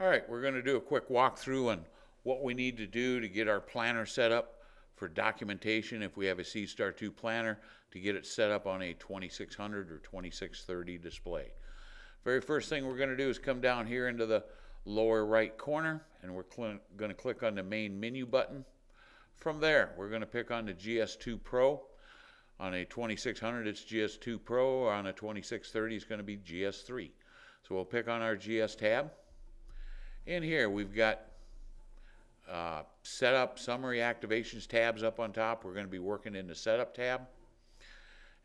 All right, we're going to do a quick walkthrough on what we need to do to get our planner set up for documentation if we have a C-Star 2 planner to get it set up on a 2600 or 2630 display. Very first thing we're going to do is come down here into the lower right corner, and we're going to click on the main menu button. From there, we're going to pick on the GS2 Pro. On a 2600 it's GS2 Pro, or on a 2630 it's going to be GS3. So we'll pick on our GS tab. In here we've got Setup, Summary, Activations tabs up on top. We're going to be working in the Setup tab.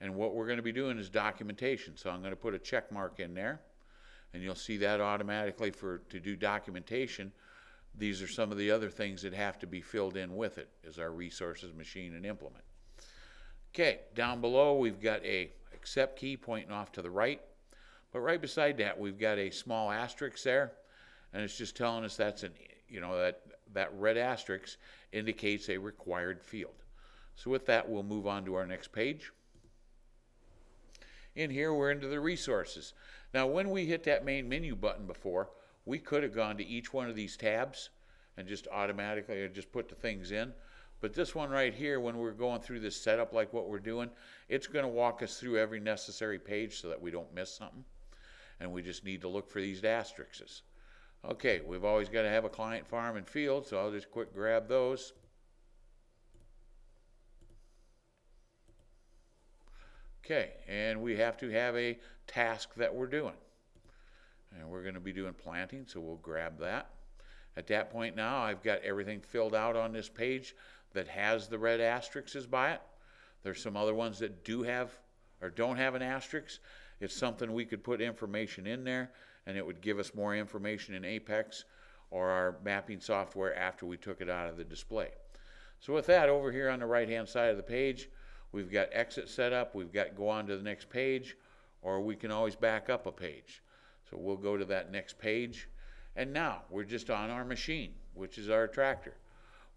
And what we're going to be doing is documentation. So I'm going to put a check mark in there. And you'll see that automatically to do documentation. These are some of the other things that have to be filled in with it, is our resources, machine, and implement. Okay, down below we've got a accept key pointing off to the right. But right beside that we've got a small asterisk there. And it's just telling us that's that red asterisk indicates a required field. So with that, we'll move on to our next page. In here, we're into the resources. Now, when we hit that main menu button before, we could have gone to each one of these tabs and just automatically or just put the things in. But this one right here, when we're going through this setup like what we're doing, it's going to walk us through every necessary page so that we don't miss something. And we just need to look for these asterisks. Okay, we've always got to have a client, farm, and field, so I'll just quick grab those. Okay, and we have to have a task that we're doing. And we're going to be doing planting, so we'll grab that. At that point now, I've got everything filled out on this page that has the red asterisks by it. There's some other ones that do have or don't have an asterisk. It's something we could put information in there, and it would give us more information in Apex or our mapping software after we took it out of the display. So with that, over here on the right-hand side of the page, we've got exit set up, we've got go on to the next page, or we can always back up a page. So we'll go to that next page, and now we're just on our machine, which is our tractor.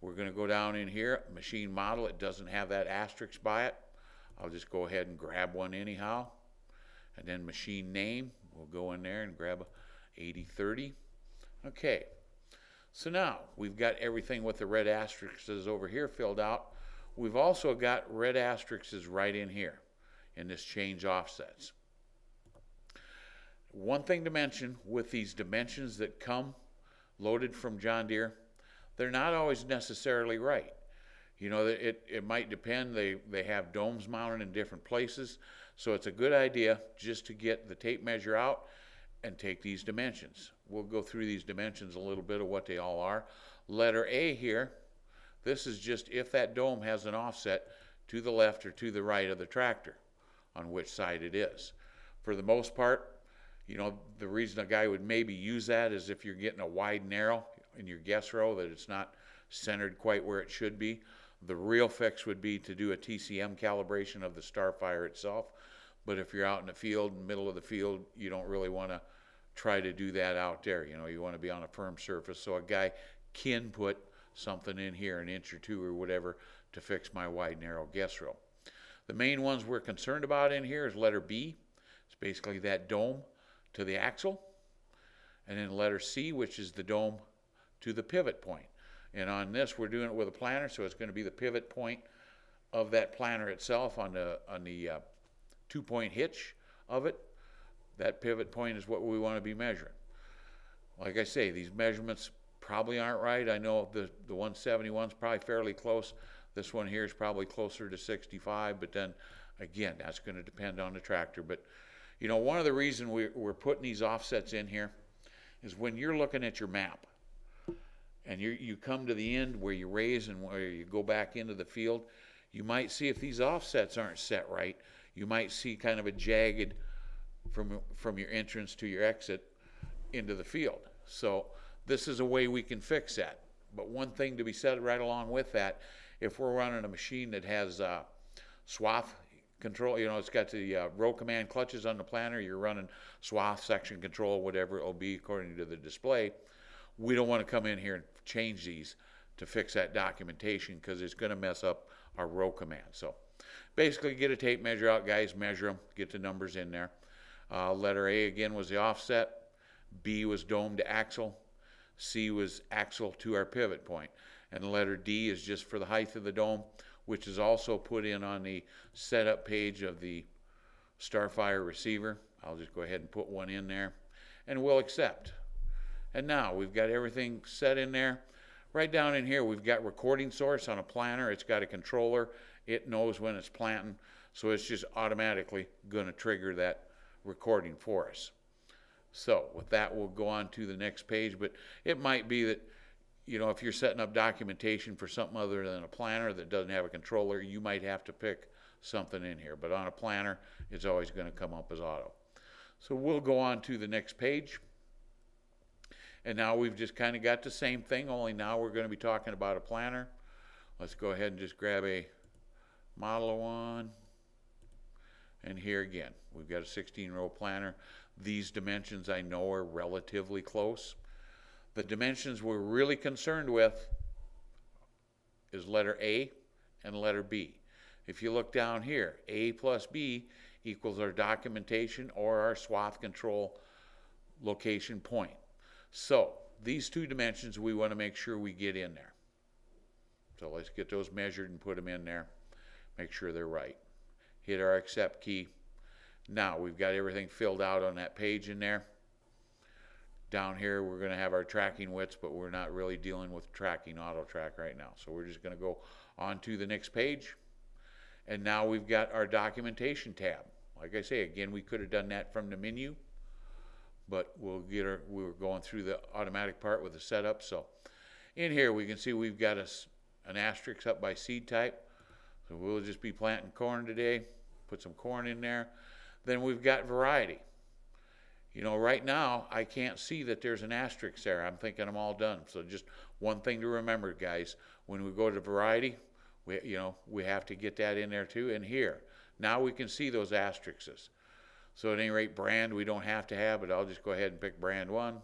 We're going to go down in here, machine model. It doesn't have that asterisk by it. I'll just go ahead and grab one anyhow. And then machine name, we'll go in there and grab a 8030. Okay, so now we've got everything with the red asterisks over here filled out. We've also got red asterisks right in here in this change offsets. One thing to mention with these dimensions that come loaded from John Deere, they're not always necessarily right. You know, it might depend. They have domes mounted in different places. So it's a good idea just to get the tape measure out and take these dimensions. We'll go through these dimensions a little bit of what they all are. Letter A here, this is just if that dome has an offset to the left or to the right of the tractor, on which side it is. For the most part, you know, the reason a guy would maybe use that is if you're getting a wide narrow in your guess row that it's not centered quite where it should be. The real fix would be to do a TCM calibration of the Starfire itself. But if you're out in the field, in the middle of the field, you don't really want to try to do that out there. You know, you want to be on a firm surface. So a guy can put something in here, an inch or two or whatever, to fix my wide, narrow guess row. The main ones we're concerned about in here is letter B. It's basically that dome to the axle. And then letter C, which is the dome to the pivot point. And on this, we're doing it with a planner, so it's going to be the pivot point of that planner itself on the 2-point hitch of it. That pivot point is what we want to be measuring. Like I say, these measurements probably aren't right. I know the 171 is probably fairly close. This one here is probably closer to 65, but then again, that's going to depend on the tractor. But you know, one of the reasons we're putting these offsets in here is when you're looking at your map and you come to the end where you raise and where you go back into the field, you might see if these offsets aren't set right, you might see kind of a jagged from your entrance to your exit into the field. So this is a way we can fix that. But one thing to be said right along with that, if we're running a machine that has swath control, you know, it's got the row command clutches on the planner, you're running swath, section control, whatever it will be according to the display, we don't want to come in here and change these to fix that documentation because it's going to mess up our row command. So basically get a tape measure out, guys, measure them, get the numbers in there. Letter A again was the offset, B was dome to axle, C was axle to our pivot point. And the letter D is just for the height of the dome, which is also put in on the setup page of the Starfire receiver. I'll just go ahead and put one in there, and we'll accept. And now we've got everything set in there. Right down in here, we've got recording source on a planter. It's got a controller. It knows when it's planting, so it's just automatically going to trigger that recording for us. So with that, we'll go on to the next page, but it might be that, you know, if you're setting up documentation for something other than a planter that doesn't have a controller, you might have to pick something in here, but on a planter, it's always going to come up as auto. So we'll go on to the next page. And now we've just kind of got the same thing, only now we're going to be talking about a planter. Let's go ahead and just grab a model one. And here again, we've got a 16-row planter. These dimensions I know are relatively close. The dimensions we're really concerned with is letter A and letter B. If you look down here, A plus B equals our documentation or our swath control location point. So these two dimensions we want to make sure we get in there. So let's get those measured and put them in there. Make sure they're right. Hit our accept key. Now we've got everything filled out on that page in there. Down here we're going to have our tracking widths, but we're not really dealing with tracking auto track right now. So we're just going to go on to the next page. And now we've got our documentation tab. Like I say, again, we could have done that from the menu, but we're going through the automatic part with the setup. So in here we can see we've got an asterisk up by seed type. So we'll just be planting corn today. Put some corn in there. Then we've got variety. You know, right now I can't see that there's an asterisk there. I'm thinking I'm all done. So just one thing to remember, guys, when we go to variety, we have to get that in there too. And here, now we can see those asterisks. So at any rate, brand we don't have to have, but I'll just go ahead and pick brand 1.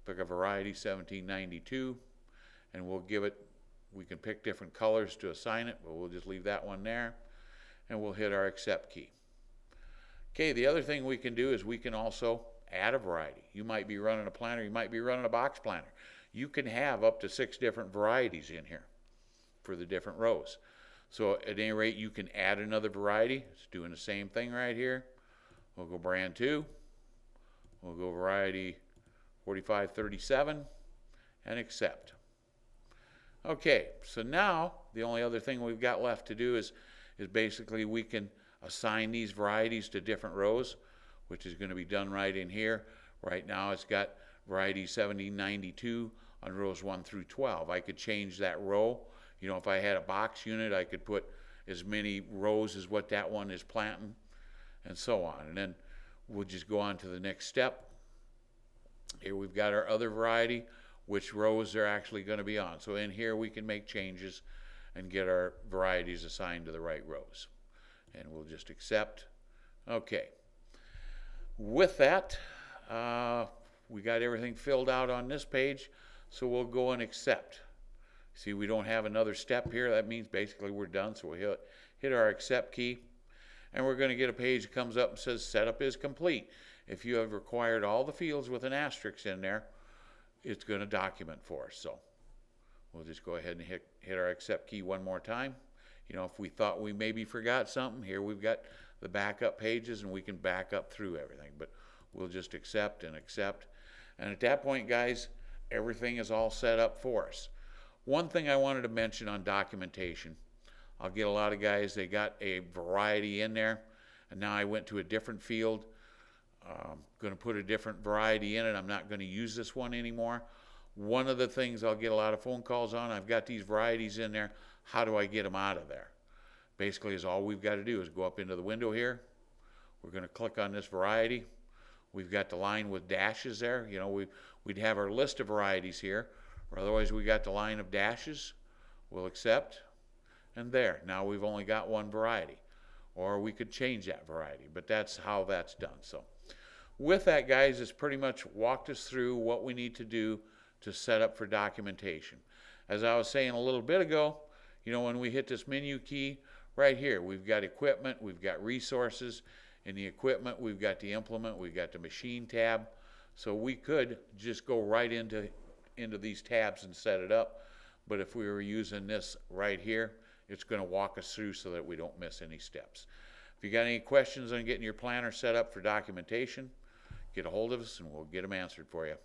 Pick a variety 1792, and we'll give it, we can pick different colors to assign it, but we'll just leave that one there, and we'll hit our accept key. Okay, the other thing we can do is we can also add a variety. You might be running a planter, you might be running a box planter. You can have up to 6 different varieties in here for the different rows. So at any rate, you can add another variety. It's doing the same thing right here. We'll go brand 2. We'll go variety 4537 and accept. Okay, so now the only other thing we've got left to do is basically we can assign these varieties to different rows, which is going to be done right in here. Right now it's got variety 1792 on rows 1 through 12. I could change that row. You know, if I had a box unit, I could put as many rows as what that one is planting, and so on. And then we'll just go on to the next step. Here we've got our other variety, which rows they're actually going to be on. So in here we can make changes and get our varieties assigned to the right rows. And we'll just accept. Okay. With that, we got everything filled out on this page, so we'll go and accept. See, we don't have another step here. That means basically we're done. So we'll hit our accept key, and we're going to get a page that comes up and says setup is complete. If you have required all the fields with an asterisk in there, it's going to document for us. So we'll just go ahead and hit our accept key one more time. You know, if we thought we maybe forgot something, here we've got the backup pages and we can back up through everything. But we'll just accept and accept. And at that point, guys, everything is all set up for us. One thing I wanted to mention on documentation, I'll get a lot of guys, they got a variety in there, and now I went to a different field. I'm going to put a different variety in it. I'm not going to use this one anymore. One of the things I'll get a lot of phone calls on, I've got these varieties in there. How do I get them out of there? Basically, is all we've got to do is go up into the window here. We're going to click on this variety. We've got the line with dashes there. You know, we'd have our list of varieties here. Or otherwise, we got the line of dashes. We'll accept. And there, now we've only got one variety. Or we could change that variety, but that's how that's done. So with that, guys, it's pretty much walked us through what we need to do to set up for documentation. As I was saying a little bit ago, you know, when we hit this menu key right here, we've got equipment, we've got resources. In the equipment, we've got the implement, we've got the machine tab. So we could just go right into into these tabs and set it up. But if we were using this right here, it's going to walk us through so that we don't miss any steps. If you got any questions on getting your planner set up for documentation, get a hold of us and we'll get them answered for you.